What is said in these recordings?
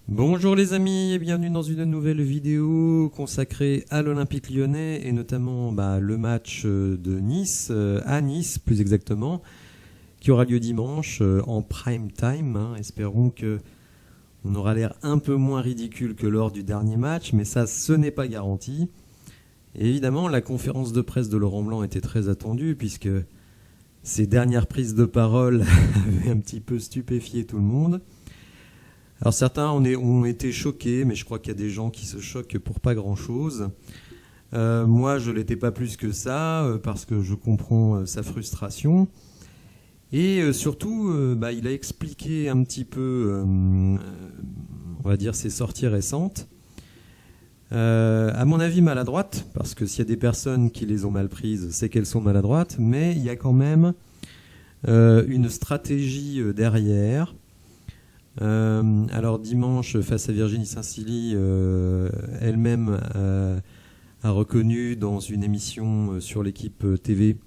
Bonjour les amis et bienvenue dans une nouvelle vidéo consacrée à l'Olympique Lyonnais et notamment le match de Nice, à Nice plus exactement, qui aura lieu dimanche en prime time. Espérons que on aura l'air un peu moins ridicule que lors du dernier match, mais ça ce n'est pas garanti. Et évidemment la conférence de presse de Laurent Blanc était très attendue puisque ses dernières prises de parole avaient un petit peu stupéfié tout le monde. Alors certains ont été choqués, mais je crois qu'il y a des gens qui se choquent pour pas grand-chose. Moi, je l'étais pas plus que ça, parce que je comprends sa frustration. Et surtout, il a expliqué un petit peu, on va dire, ses sorties récentes. À mon avis, maladroites, parce que s'il y a des personnes qui les ont mal prises, c'est qu'elles sont maladroites, mais il y a quand même une stratégie derrière. Alors dimanche face à Virginie Saint-Silly, elle-même a reconnu dans une émission sur l'équipe TV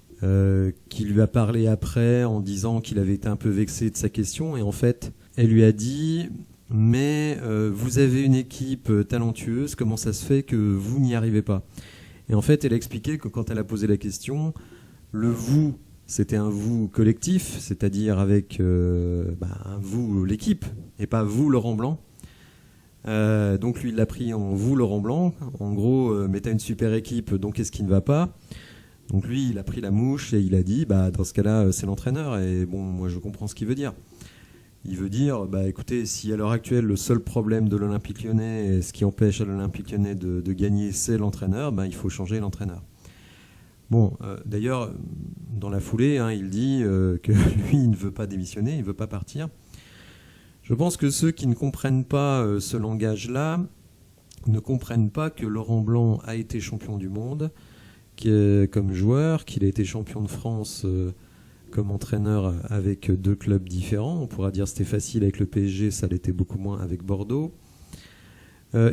qui lui a parlé après en disant qu'il avait été un peu vexé de sa question, et en fait elle lui a dit mais vous avez une équipe talentueuse, comment ça se fait que vous n'y arrivez pas? Et en fait elle a expliqué que quand elle a posé la question, le vous c'était un vous collectif, c'est-à-dire avec un vous l'équipe, et pas vous Laurent Blanc. Donc lui il l'a pris en vous Laurent Blanc, en gros mais t'as une super équipe, donc qu'est-ce qui ne va pas? Donc lui il a pris la mouche et il a dit dans ce cas-là c'est l'entraîneur, et bon moi je comprends ce qu'il veut dire. Il veut dire écoutez, si à l'heure actuelle le seul problème de l'Olympique Lyonnais et ce qui empêche à l'Olympique Lyonnais de gagner c'est l'entraîneur, il faut changer l'entraîneur. Bon, d'ailleurs, dans la foulée, il dit que lui, il ne veut pas démissionner, il ne veut pas partir. Je pense que ceux qui ne comprennent pas ce langage-là ne comprennent pas que Laurent Blanc a été champion du monde comme joueur, qu'il a été champion de France comme entraîneur avec deux clubs différents. On pourra dire que c'était facile avec le PSG, ça l'était beaucoup moins avec Bordeaux.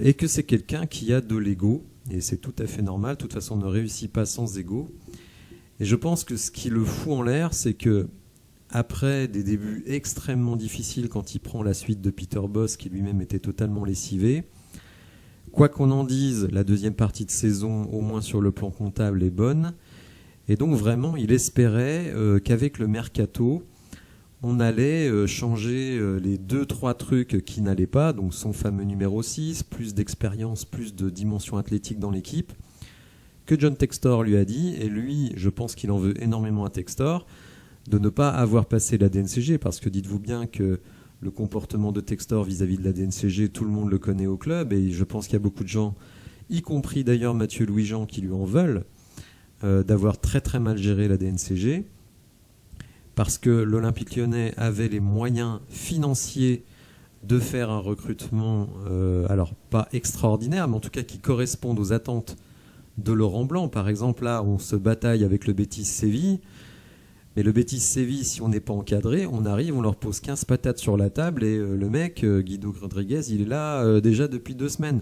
Et que c'est quelqu'un qui a de l'ego. Et c'est tout à fait normal, de toute façon on ne réussit pas sans ego. Et je pense que ce qui le fout en l'air, c'est que après des débuts extrêmement difficiles, quand il prend la suite de Peter Bosz, qui lui-même était totalement lessivé, quoi qu'on en dise, la deuxième partie de saison, au moins sur le plan comptable, est bonne. Et donc vraiment, il espérait qu'avec le mercato, on allait changer les 2-3 trucs qui n'allaient pas, donc son fameux numéro 6, plus d'expérience, plus de dimension athlétique dans l'équipe, que John Textor lui a dit, et lui, je pense qu'il en veut énormément à Textor, de ne pas avoir passé la DNCG, parce que dites-vous bien que le comportement de Textor vis-à-vis de la DNCG, tout le monde le connaît au club, et je pense qu'il y a beaucoup de gens, y compris d'ailleurs Mathieu Louis-Jean, qui lui en veulent, d'avoir très très mal géré la DNCG, parce que l'Olympique Lyonnais avait les moyens financiers de faire un recrutement, alors pas extraordinaire, mais en tout cas qui corresponde aux attentes de Laurent Blanc. Par exemple, là, on se bataille avec le Betis Séville, mais le Betis Séville, si on n'est pas encadré, on arrive, on leur pose 15 patates sur la table, et le mec, Guido Rodriguez, il est là déjà depuis 2 semaines.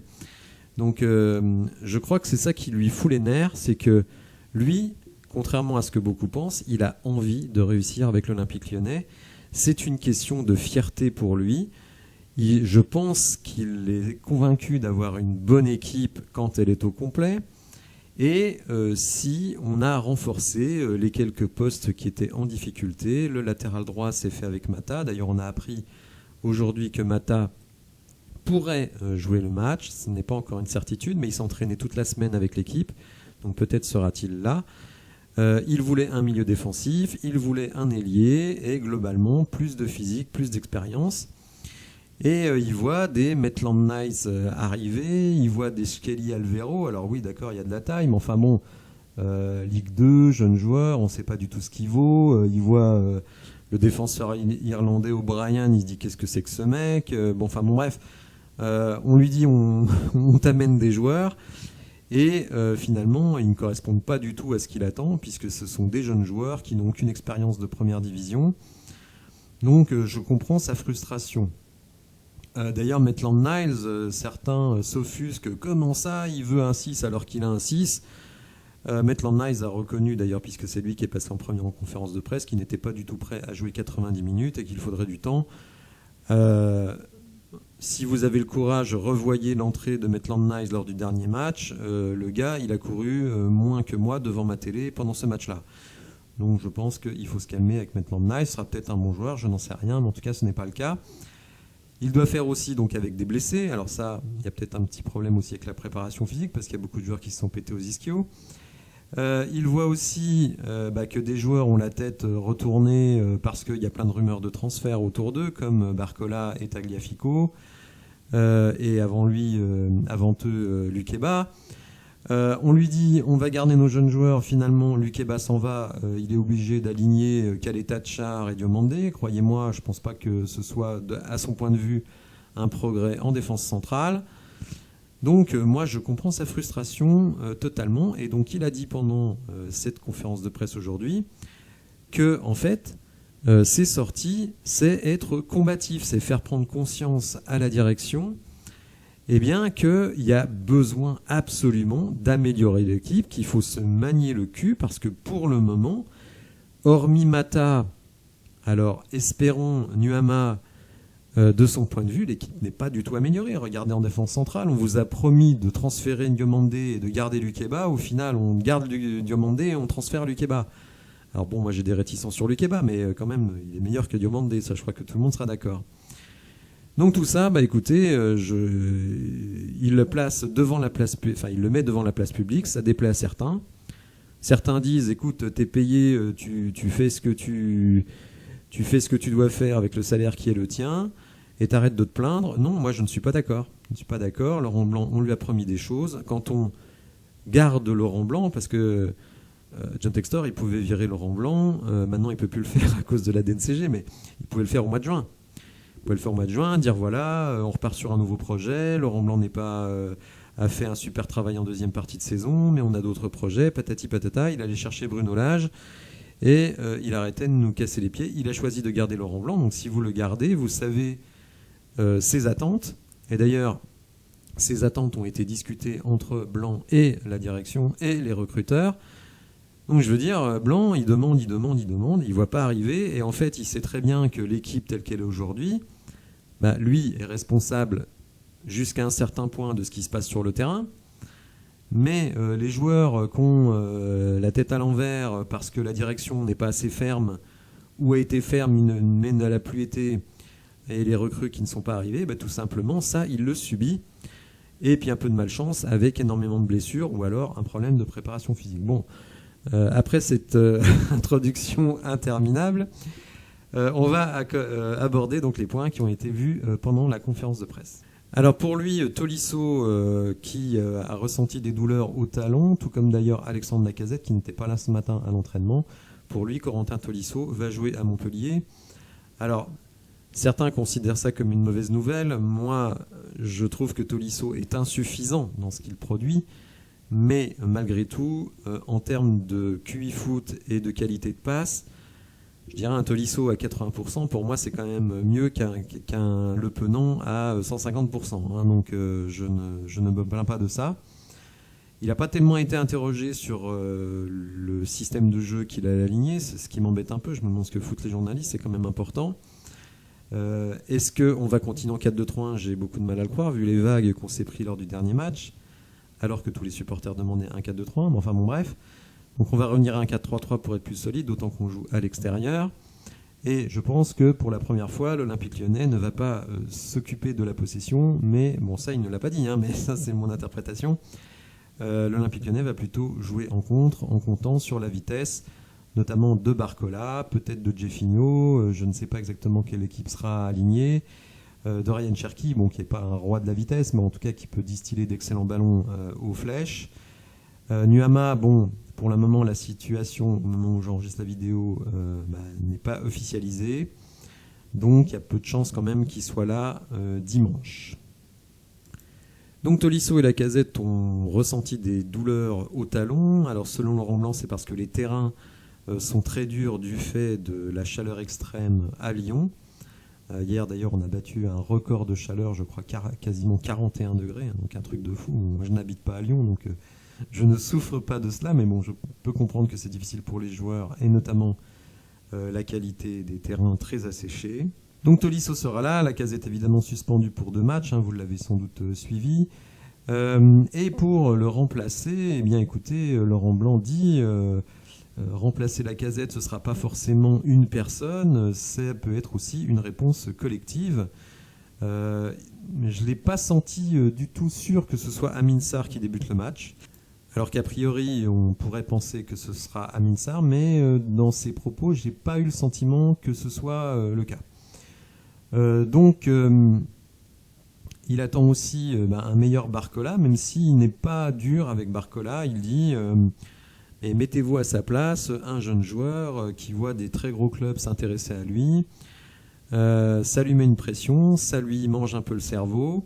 Donc je crois que c'est ça qui lui fout les nerfs, c'est que lui, contrairement à ce que beaucoup pensent, il a envie de réussir avec l'Olympique Lyonnais. C'est une question de fierté pour lui. Je pense qu'il est convaincu d'avoir une bonne équipe quand elle est au complet. Et si on a renforcé les quelques postes qui étaient en difficulté, le latéral droit s'est fait avec Mata. D'ailleurs, on a appris aujourd'hui que Mata pourrait jouer le match. Ce n'est pas encore une certitude, mais il s'entraînait toute la semaine avec l'équipe. Donc peut-être sera-t-il là. Il voulait un milieu défensif, il voulait un ailier, et globalement plus de physique, plus d'expérience. Et il voit des Maitland Niles arriver, il voit des Skelly Alvero. Alors oui, d'accord, il y a de la taille, mais enfin bon, Ligue 2, jeune joueur, on ne sait pas du tout ce qu'il vaut. Il voit le défenseur irlandais O'Brien, il se dit qu'est-ce que c'est que ce mec? Bref, on lui dit on t'amène des joueurs. Et finalement, ils ne correspondent pas du tout à ce qu'il attend, puisque ce sont des jeunes joueurs qui n'ont aucune expérience de première division. Donc je comprends sa frustration. D'ailleurs, Maitland Niles, certains s'offusquent. Comment ça, il veut un 6 alors qu'il a un 6? Maitland Niles a reconnu, d'ailleurs, puisque c'est lui qui est passé en première en conférence de presse, qu'il n'était pas du tout prêt à jouer 90 minutes et qu'il faudrait du temps. si vous avez le courage, revoyez l'entrée de Maitland Niles lors du dernier match. Le gars, il a couru moins que moi devant ma télé pendant ce match-là. Donc je pense qu'il faut se calmer avec Maitland Niles. Ce sera peut-être un bon joueur, je n'en sais rien, mais en tout cas, ce n'est pas le cas. Il doit faire aussi donc avec des blessés. Alors ça, il y a peut-être un petit problème aussi avec la préparation physique, parce qu'il y a beaucoup de joueurs qui se sont pétés aux ischios. Il voit aussi que des joueurs ont la tête retournée parce qu'il y a plein de rumeurs de transfert autour d'eux, comme Barcola et Tagliafico, et avant eux, Lukeba. On lui dit on va garder nos jeunes joueurs, finalement Lukeba s'en va, il est obligé d'aligner Caleta, Tchar et Diomandé. Croyez-moi, je ne pense pas que ce soit, à son point de vue, un progrès en défense centrale. Donc moi je comprends sa frustration totalement, et donc il a dit pendant cette conférence de presse aujourd'hui que en fait ses sorties c'est être combatif, c'est faire prendre conscience à la direction qu'il y a besoin absolument d'améliorer l'équipe, qu'il faut se manier le cul, parce que pour le moment, hormis Mata, alors espérons Nuama. De son point de vue, l'équipe n'est pas du tout améliorée. Regardez en défense centrale, on vous a promis de transférer Diomandé et de garder Lukeba. Au final, on garde Diomandé et on transfère Lukeba. Alors bon, moi j'ai des réticences sur Lukeba, mais quand même, il est meilleur que Diomandé. Ça, je crois que tout le monde sera d'accord. Donc tout ça, écoutez, il le place devant la place, il le met devant la place publique. Ça déplaît à certains. Certains disent, écoute, t'es payé, tu fais ce que tu fais ce que tu dois faire avec le salaire qui est le tien. Et t'arrêtes de te plaindre. Non, moi je ne suis pas d'accord. Je ne suis pas d'accord. Laurent Blanc, on lui a promis des choses. Quand on garde Laurent Blanc, parce que John Textor, il pouvait virer Laurent Blanc. Maintenant, il ne peut plus le faire à cause de la DNCG, mais il pouvait le faire au mois de juin. Il pouvait le faire au mois de juin, dire voilà, on repart sur un nouveau projet. Laurent Blanc a fait un super travail en deuxième partie de saison, mais on a d'autres projets. Patati patata. Il allait chercher Bruno Lage. Et il arrêtait de nous casser les pieds. Il a choisi de garder Laurent Blanc. Donc si vous le gardez, vous savez ses attentes. Et d'ailleurs, ces attentes ont été discutées entre Blanc et la direction et les recruteurs. Donc je veux dire, Blanc, il demande, il ne voit pas arriver. Et en fait, il sait très bien que l'équipe telle qu'elle est aujourd'hui, lui est responsable jusqu'à un certain point de ce qui se passe sur le terrain. Mais les joueurs qui ont la tête à l'envers parce que la direction n'est pas assez ferme, ou a été ferme mais ne l'a plus été, et les recrues qui ne sont pas arrivés, tout simplement, ça, il le subit. Et puis un peu de malchance avec énormément de blessures ou alors un problème de préparation physique. Bon, après cette introduction interminable, on va aborder donc les points qui ont été vus pendant la conférence de presse. Alors pour lui, Tolisso qui a ressenti des douleurs au talon, tout comme d'ailleurs Alexandre Lacazette qui n'était pas là ce matin à l'entraînement. Pour lui, Corentin Tolisso va jouer à Montpellier. Alors, certains considèrent ça comme une mauvaise nouvelle. Moi, je trouve que Tolisso est insuffisant dans ce qu'il produit. Mais malgré tout, en termes de QI foot et de qualité de passe, je dirais un Tolisso à 80%, pour moi c'est quand même mieux qu'un Le Penant à 150%. Donc je ne me plains pas de ça. Il n'a pas tellement été interrogé sur le système de jeu qu'il a aligné, c'est ce qui m'embête un peu. Je me demande ce que foutent les journalistes, c'est quand même important. Est-ce qu'on va continuer en 4-2-3-1 ? J'ai beaucoup de mal à le croire, vu les vagues qu'on s'est pris lors du dernier match, alors que tous les supporters demandaient un 4-2-3-1, mais enfin bon bref. Donc on va revenir à un 4-3-3 pour être plus solide, d'autant qu'on joue à l'extérieur. Et je pense que pour la première fois, l'Olympique Lyonnais ne va pas s'occuper de la possession, mais bon ça il ne l'a pas dit, mais ça c'est mon interprétation. L'Olympique Lyonnais va plutôt jouer en contre, en comptant sur la vitesse, notamment de Barcola, peut-être de Jeffinho, je ne sais pas exactement quelle équipe sera alignée, de Ryan Cherki, qui n'est pas un roi de la vitesse, mais en tout cas qui peut distiller d'excellents ballons aux flèches. Nuama, pour le moment, la situation, au moment où j'enregistre la vidéo, n'est pas officialisée. Donc, il y a peu de chances quand même qu'il soit là dimanche. Donc, Tolisso et Lacazette ont ressenti des douleurs au talon. Alors, selon Laurent Blanc, c'est parce que les terrains sont très durs du fait de la chaleur extrême à Lyon. Hier, d'ailleurs, on a battu un record de chaleur, je crois quasiment 41 degrés, donc un truc de fou. Moi, je n'habite pas à Lyon, donc... je ne souffre pas de cela, mais je peux comprendre que c'est difficile pour les joueurs, et notamment la qualité des terrains très asséchés. Donc Tolisso sera là, Lacazette évidemment suspendu pour 2 matchs, vous l'avez sans doute suivi. Et pour le remplacer, eh bien écoutez, Laurent Blanc dit remplacer Lacazette, ce ne sera pas forcément une personne, ça peut être aussi une réponse collective. Mais je ne l'ai pas senti du tout sûr que ce soit Amin Sarr qui débute le match. Alors qu'a priori, on pourrait penser que ce sera Amin Sarr, mais dans ses propos, je n'ai pas eu le sentiment que ce soit le cas. Donc, il attend aussi un meilleur Barcola, même s'il n'est pas dur avec Barcola. Il dit et mettez-vous à sa place, un jeune joueur qui voit des très gros clubs s'intéresser à lui. Ça lui met une pression, ça lui mange un peu le cerveau.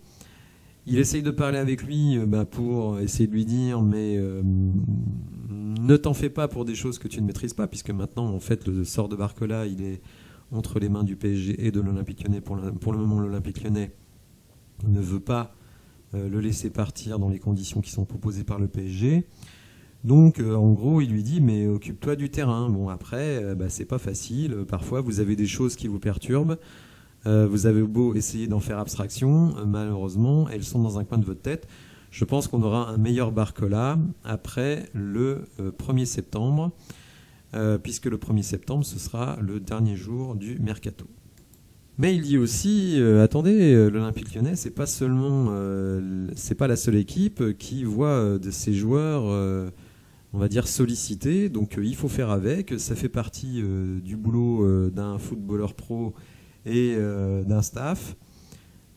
Il essaye de parler avec lui pour essayer de lui dire mais ne t'en fais pas pour des choses que tu ne maîtrises pas, puisque maintenant en fait le sort de Barcola il est entre les mains du PSG et de l'Olympique Lyonnais. Pour le moment, l'Olympique Lyonnais ne veut pas le laisser partir dans les conditions qui sont proposées par le PSG. Donc, en gros, il lui dit, mais occupe-toi du terrain. Bon, après, c'est pas facile. Parfois, vous avez des choses qui vous perturbent. Vous avez beau essayer d'en faire abstraction. Malheureusement, elles sont dans un coin de votre tête. Je pense qu'on aura un meilleur Barcola après le 1er septembre. Puisque le 1er septembre, ce sera le dernier jour du mercato. Mais il dit aussi, attendez, l'Olympique Lyonnais, c'est pas la seule équipe qui voit de ses joueurs, on va dire, sollicités. Donc il faut faire avec. Ça fait partie du boulot d'un footballeur pro et d'un staff.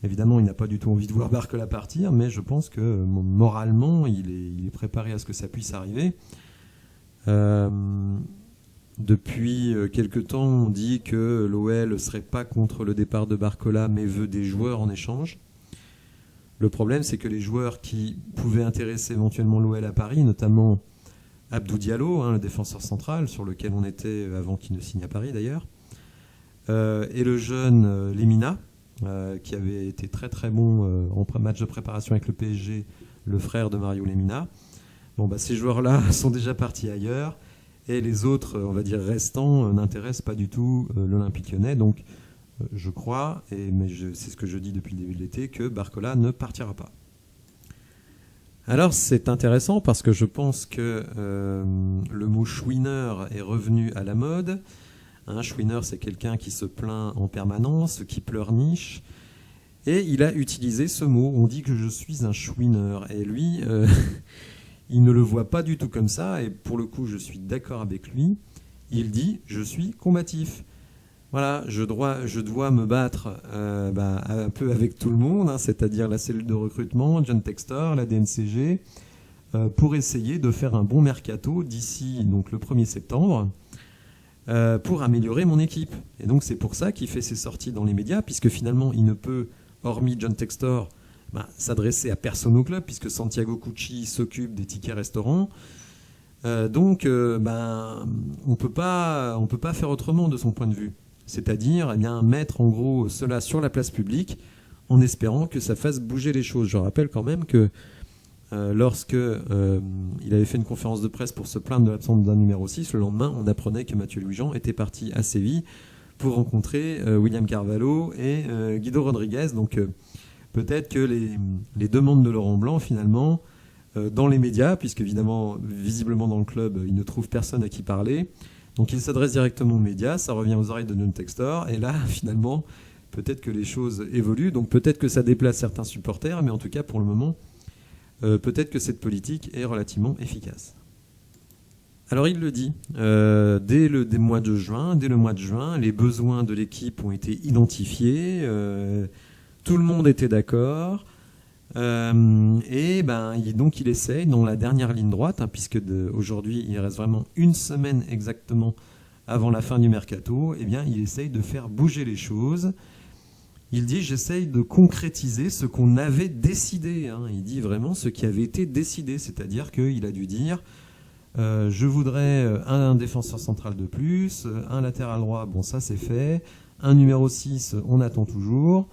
Évidemment, il n'a pas du tout envie de voir Barcola partir, mais je pense que moralement, il est préparé à ce que ça puisse arriver. Depuis quelque temps, on dit que l'OL ne serait pas contre le départ de Barcola, mais veut des joueurs en échange. Le problème, c'est que les joueurs qui pouvaient intéresser éventuellement l'OL à Paris, notamment Abdou Diallo, le défenseur central, sur lequel on était avant qu'il ne signe à Paris d'ailleurs, et le jeune Lemina, qui avait été très très bon en match de préparation avec le PSG, le frère de Mario Lemina. Ces joueurs-là sont déjà partis ailleurs. Et les autres, on va dire, restants, n'intéressent pas du tout l'Olympique Lyonnais. Donc, je crois, c'est ce que je dis depuis le début de l'été, que Barcola ne partira pas. Alors, c'est intéressant parce que je pense que le mot chouineur est revenu à la mode. Un chouineur, c'est quelqu'un qui se plaint en permanence, qui pleurniche. Et il a utilisé ce mot. On dit que je suis un chouineur. Et lui... il ne le voit pas du tout comme ça, et pour le coup, je suis d'accord avec lui. Il dit « je suis combatif ». Voilà, je dois me battre un peu avec tout le monde, c'est-à-dire la cellule de recrutement, John Textor, la DNCG, pour essayer de faire un bon mercato d'ici donc le 1er septembre, pour améliorer mon équipe. Et donc c'est pour ça qu'il fait ses sorties dans les médias, puisque finalement, il ne peut, hormis John Textor, s'adresser à personne au club, puisque Santiago Cucci s'occupe des tickets restaurants. Donc, on peut pas faire autrement de son point de vue. C'est-à-dire mettre en gros cela sur la place publique en espérant que ça fasse bouger les choses. Je rappelle quand même que lorsque il avait fait une conférence de presse pour se plaindre de l'absence d'un numéro 6, le lendemain, on apprenait que Mathieu Louis-Jean était parti à Séville pour rencontrer William Carvalho et Guido Rodriguez. Donc, peut-être que les demandes de Laurent Blanc, finalement, dans les médias, puisque évidemment, visiblement dans le club, il ne trouve personne à qui parler. Donc il s'adresse directement aux médias, ça revient aux oreilles de John Textor, et là, finalement, peut-être que les choses évoluent. Donc peut-être que ça déplace certains supporters, mais en tout cas, pour le moment, peut-être que cette politique est relativement efficace. Alors il le dit, dès le mois de juin, les besoins de l'équipe ont été identifiés, tout le monde était d'accord, donc il essaye dans la dernière ligne droite, puisque aujourd'hui il reste vraiment une semaine exactement avant la fin du mercato, il essaye de faire bouger les choses. Il dit j'essaye de concrétiser ce qu'on avait décidé. Il dit vraiment ce qui avait été décidé, c'est-à-dire qu'il a dû dire je voudrais un défenseur central de plus, un latéral droit, bon ça c'est fait, un numéro 6, on attend toujours.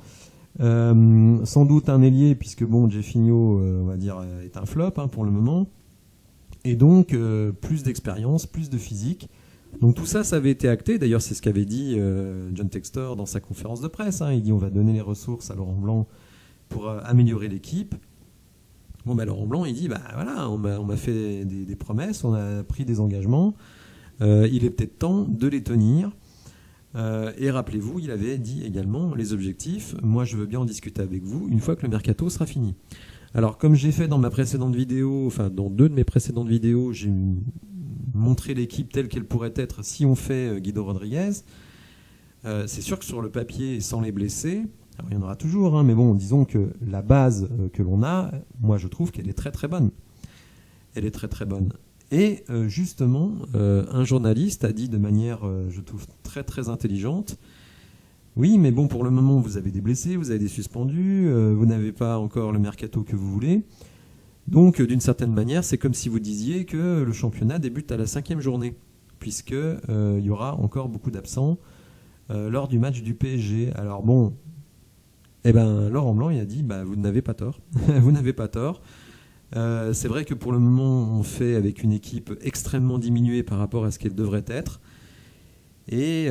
Sans doute un ailier, puisque Jeffinho, on va dire, est un flop pour le moment. Et donc, plus d'expérience, plus de physique, Donc tout ça, ça avait été acté. D'ailleurs, c'est ce qu'avait dit John Textor dans sa conférence de presse. Il dit on va donner les ressources à Laurent Blanc pour améliorer l'équipe. Bon, Laurent Blanc, il dit voilà, on m'a fait des promesses, on a pris des engagements. Il est peut-être temps de les tenir. Et rappelez-vous, il avait dit également les objectifs. Moi, je veux bien en discuter avec vous une fois que le mercato sera fini. Alors, comme j'ai fait dans ma précédente vidéo, enfin dans 2 de mes précédentes vidéos, j'ai montré l'équipe telle qu'elle pourrait être si on fait Guido Rodriguez. C'est sûr que sur le papier, sans les blessés, alors il y en aura toujours, mais bon, disons que la base que l'on a, moi je trouve qu'elle est très très bonne. Elle est très très bonne. Et justement, un journaliste a dit de manière, je trouve, très très intelligente, oui, mais bon, pour le moment, vous avez des blessés, vous avez des suspendus, vous n'avez pas encore le mercato que vous voulez. Donc, d'une certaine manière, c'est comme si vous disiez que le championnat débute à la 5e journée, puisque il y aura encore beaucoup d'absents lors du match du PSG. Alors bon, Laurent Blanc, il a dit, vous n'avez pas tort, vous n'avez pas tort. C'est vrai que pour le moment, on fait avec une équipe extrêmement diminuée par rapport à ce qu'elle devrait être. Et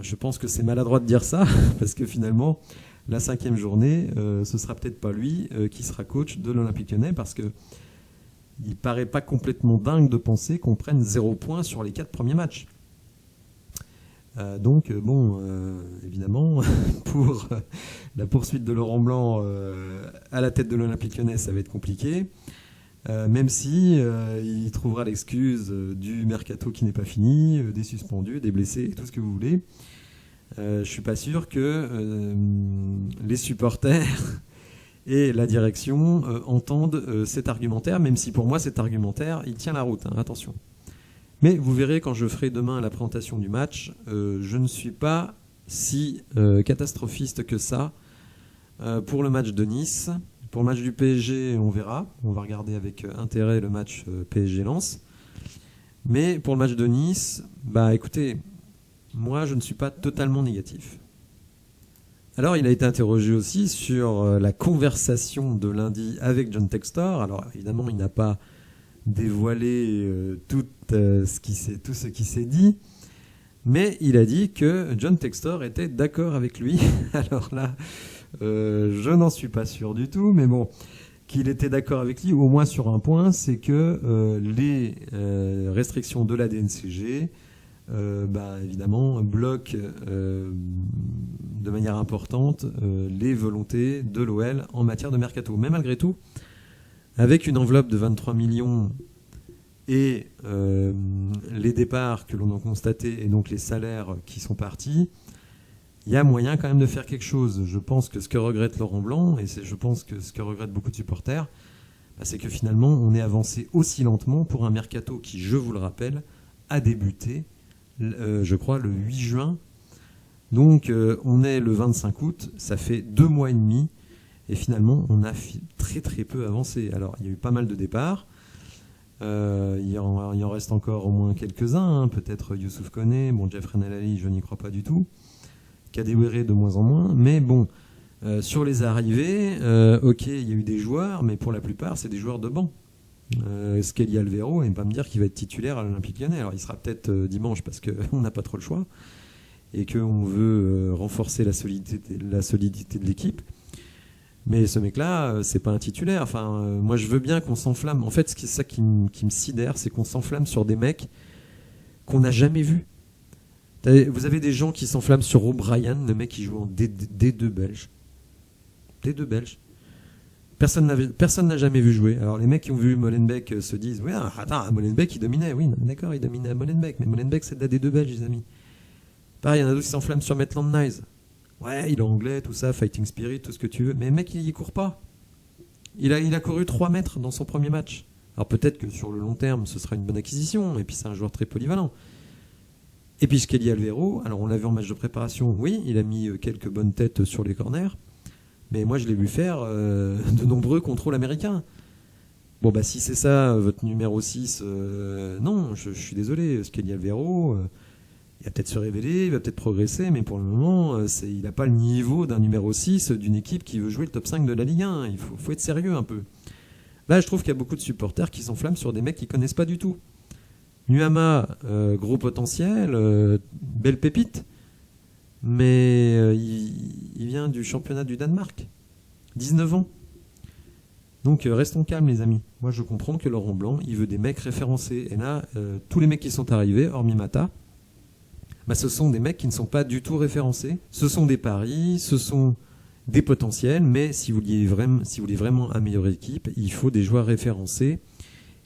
je pense que c'est maladroit de dire ça, parce que finalement, la 5e journée, ce sera peut-être pas lui qui sera coach de l'Olympique Lyonnais, parce que il paraît pas complètement dingue de penser qu'on prenne 0 points sur les 4 premiers matchs. Évidemment, pour la poursuite de Laurent Blanc à la tête de l'Olympique Lyonnais, ça va être compliqué. Même si il trouvera l'excuse du mercato qui n'est pas fini, des suspendus, des blessés, et tout ce que vous voulez. Je suis pas sûr que les supporters et la direction entendent cet argumentaire, même si pour moi cet argumentaire, il tient la route, attention. Mais vous verrez quand je ferai demain la présentation du match, je ne suis pas si catastrophiste que ça pour le match de Nice. Pour le match du PSG, on verra. On va regarder avec intérêt le match PSG-Lens. Mais pour le match de Nice, écoutez, moi je ne suis pas totalement négatif. Alors il a été interrogé aussi sur la conversation de lundi avec John Textor. Alors évidemment, il n'a pas dévoilé tout ce qui s'est dit. Mais il a dit que John Textor était d'accord avec lui. Alors là, je n'en suis pas sûr du tout, mais bon, qu'il était d'accord avec lui, au moins sur un point, c'est que les restrictions de la DNCG, évidemment, bloquent de manière importante les volontés de l'OL en matière de mercato. Mais malgré tout, avec une enveloppe de 23 millions et les départs que l'on a constatés et donc les salaires qui sont partis, il y a moyen quand même de faire quelque chose. Je pense que ce que regrette Laurent Blanc, et je pense que ce que regrettent beaucoup de supporters, c'est que finalement on est avancé aussi lentement pour un mercato qui, je vous le rappelle, a débuté, je crois, le 8 juin. Donc on est le 25 août, ça fait 2 mois et demi, et finalement on a très très peu avancé. Alors il y a eu pas mal de départs, il en reste encore au moins quelques-uns, peut-être Youssouf Koné, Jeffrey Nalali, je n'y crois pas du tout. Kadewere de moins en moins, mais bon, sur les arrivées, ok, il y a eu des joueurs, mais pour la plupart, c'est des joueurs de banc. Skelly Alvero, et pas me dire qu'il va être titulaire à l'Olympique Lyonnais. Alors il sera peut-être dimanche parce qu'on n'a pas trop le choix, et qu'on veut renforcer la solidité de l'équipe. Mais ce mec-là, c'est pas un titulaire. Enfin, moi je veux bien qu'on s'enflamme. En fait, c'est ça qui me sidère, c'est qu'on s'enflamme sur des mecs qu'on n'a jamais vus. Vous avez des gens qui s'enflamment sur O'Brien, le mec qui joue en D2 belge. D2 belge. Personne n'a jamais vu jouer. Alors les mecs qui ont vu Molenbeek se disent, oui, attends, Molenbeek il dominait. Oui, d'accord, il dominait à Molenbeek, mais Molenbeek c'est de la D2 belge, les amis. Pareil, il y en a d'autres qui s'enflamment sur Maitland Niles. Ouais, il est anglais, tout ça, fighting spirit, tout ce que tu veux. Mais le mec, il y court pas. Il a couru 3 mètres dans son premier match. Alors peut-être que sur le long terme, ce sera une bonne acquisition, et puis c'est un joueur très polyvalent. Et puis Skelly Alvero, alors on l'a vu en match de préparation, oui, il a mis quelques bonnes têtes sur les corners, mais moi je l'ai vu faire de nombreux contrôles américains. Bon si c'est ça, votre numéro 6, non, je suis désolé, Skelly Alvero, il va peut-être se révéler, il va peut-être progresser, mais pour le moment, il n'a pas le niveau d'un numéro 6 d'une équipe qui veut jouer le top 5 de la Ligue 1, il faut être sérieux un peu. Là je trouve qu'il y a beaucoup de supporters qui s'enflamment sur des mecs qu'ils ne connaissent pas du tout. Nuama, gros potentiel, belle pépite, mais il vient du championnat du Danemark, 19 ans. Donc restons calmes les amis. Moi je comprends que Laurent Blanc, il veut des mecs référencés. Et là, tous les mecs qui sont arrivés, hormis Mata, bah, ce sont des mecs qui ne sont pas du tout référencés. Ce sont des paris, ce sont des potentiels, mais si vous voulez vraiment améliorer l'équipe, il faut des joueurs référencés.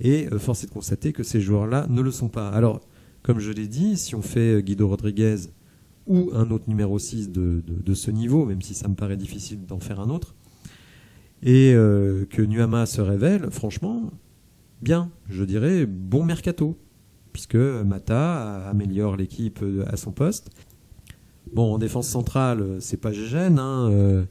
Et force est de constater que ces joueurs-là ne le sont pas. Alors, comme je l'ai dit, si on fait Guido Rodriguez ou un autre numéro 6 de ce niveau, même si ça me paraît difficile d'en faire un autre, et que Nuama se révèle, franchement, bien, je dirais, bon mercato, puisque Mata améliore l'équipe à son poste. Bon, en défense centrale, c'est pas Gégène, hein,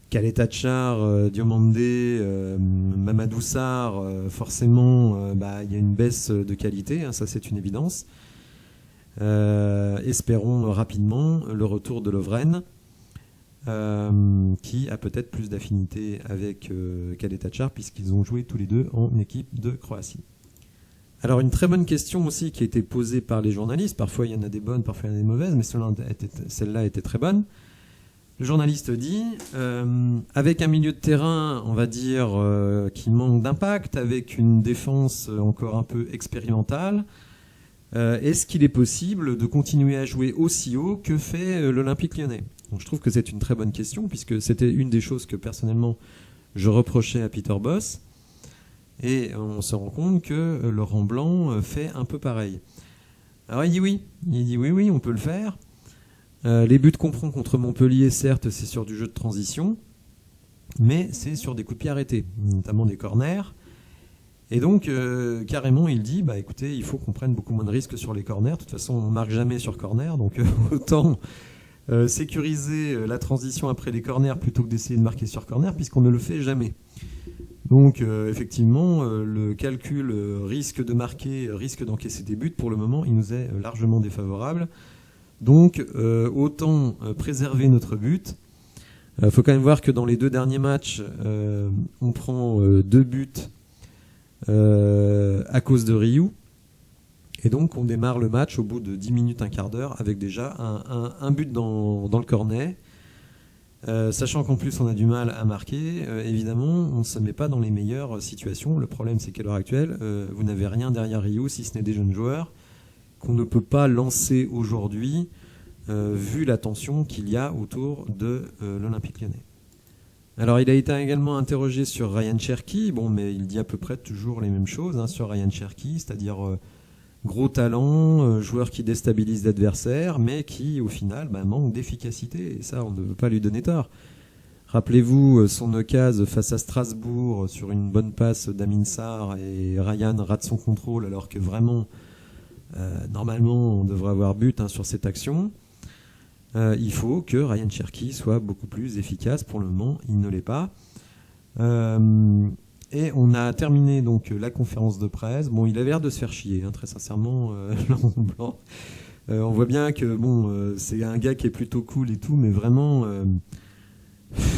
Kaletachar, Diomandé, Mamadou Sarr, forcément, il y a une baisse de qualité, hein, ça c'est une évidence. Espérons rapidement le retour de Lovren, qui a peut-être plus d'affinité avec Kaletachar, puisqu'ils ont joué tous les deux en équipe de Croatie. Alors une très bonne question aussi qui a été posée par les journalistes, parfois il y en a des bonnes, parfois il y en a des mauvaises, mais celle-là était très bonne. Le journaliste dit, avec un milieu de terrain, on va dire, qui manque d'impact, avec une défense encore un peu expérimentale, est-ce qu'il est possible de continuer à jouer aussi haut que fait l'Olympique Lyonnais ? Donc, je trouve que c'est une très bonne question, puisque c'était une des choses que personnellement je reprochais à Peter Bosz. Et on se rend compte que Laurent Blanc fait un peu pareil. Alors il dit oui, on peut le faire. Les buts qu'on prend contre Montpellier, certes, c'est sur du jeu de transition, mais c'est sur des coups de pied arrêtés, notamment des corners. Et donc, carrément, il dit, écoutez, il faut qu'on prenne beaucoup moins de risques sur les corners. De toute façon, on ne marque jamais sur corner, donc autant sécuriser la transition après les corners plutôt que d'essayer de marquer sur corner, puisqu'on ne le fait jamais. Donc, effectivement, le calcul risque de marquer, risque d'encaisser des buts, pour le moment, il nous est largement défavorable. Donc, autant préserver notre but. Faut quand même voir que dans les 2 derniers matchs, on prend 2 buts à cause de Ryu. Et donc, on démarre le match au bout de 10 minutes, un quart d'heure, avec déjà un but dans le cornet. Sachant qu'en plus, on a du mal à marquer, évidemment, on ne se met pas dans les meilleures situations. Le problème, c'est qu'à l'heure actuelle, vous n'avez rien derrière Ryu, si ce n'est des jeunes joueurs, qu'on ne peut pas lancer aujourd'hui, vu la tension qu'il y a autour de l'Olympique Lyonnais. Alors il a été également interrogé sur Ryan Cherki, mais il dit à peu près toujours les mêmes choses sur Ryan Cherki, c'est-à-dire gros talent, joueur qui déstabilise l'adversaire, mais qui au final manque d'efficacité, et ça on ne veut pas lui donner tort. Rappelez-vous son occasion face à Strasbourg sur une bonne passe d'Amin Sarr, et Ryan rate son contrôle alors que vraiment normalement on devrait avoir but sur cette action. Il faut que Ryan Cherki soit beaucoup plus efficace. Pour le moment, il ne l'est pas. Et on a terminé donc la conférence de presse. Bon, il avait l'air de se faire chier, très sincèrement, Laurent Blanc. On voit bien que c'est un gars qui est plutôt cool et tout, mais vraiment,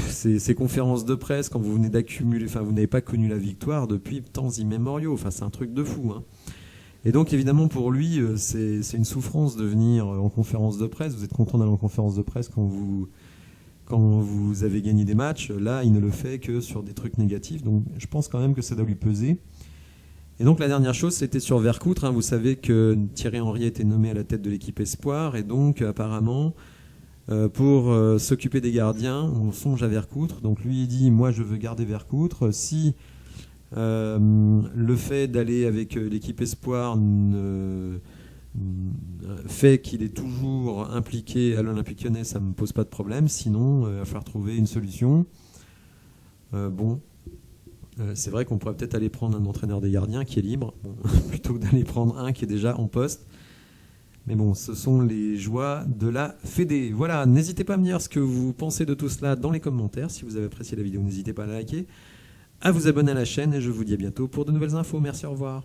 ces conférences de presse, quand vous venez d'accumuler, vous n'avez pas connu la victoire depuis temps immémoriaux. C'est un truc de fou. Et donc évidemment pour lui c'est une souffrance de venir en conférence de presse. Vous êtes content d'aller en conférence de presse quand vous avez gagné des matchs. Là il ne le fait que sur des trucs négatifs, donc je pense quand même que ça doit lui peser. Et donc la dernière chose c'était sur Vercoutre. Vous savez que Thierry Henry a été nommé à la tête de l'équipe Espoir, et donc apparemment pour s'occuper des gardiens on songe à Vercoutre. Donc lui il dit moi je veux garder Vercoutre. Si le fait d'aller avec l'équipe Espoir fait qu'il est toujours impliqué à l'Olympique Lyonnais, ça ne me pose pas de problème. Sinon, il va falloir trouver une solution. C'est vrai qu'on pourrait peut-être aller prendre un entraîneur des gardiens qui est libre, plutôt que d'aller prendre un qui est déjà en poste. Mais ce sont les joies de la Fédé. Voilà, n'hésitez pas à me dire ce que vous pensez de tout cela dans les commentaires. Si vous avez apprécié la vidéo, n'hésitez pas à la liker, à vous abonner à la chaîne, et je vous dis à bientôt pour de nouvelles infos. Merci, au revoir.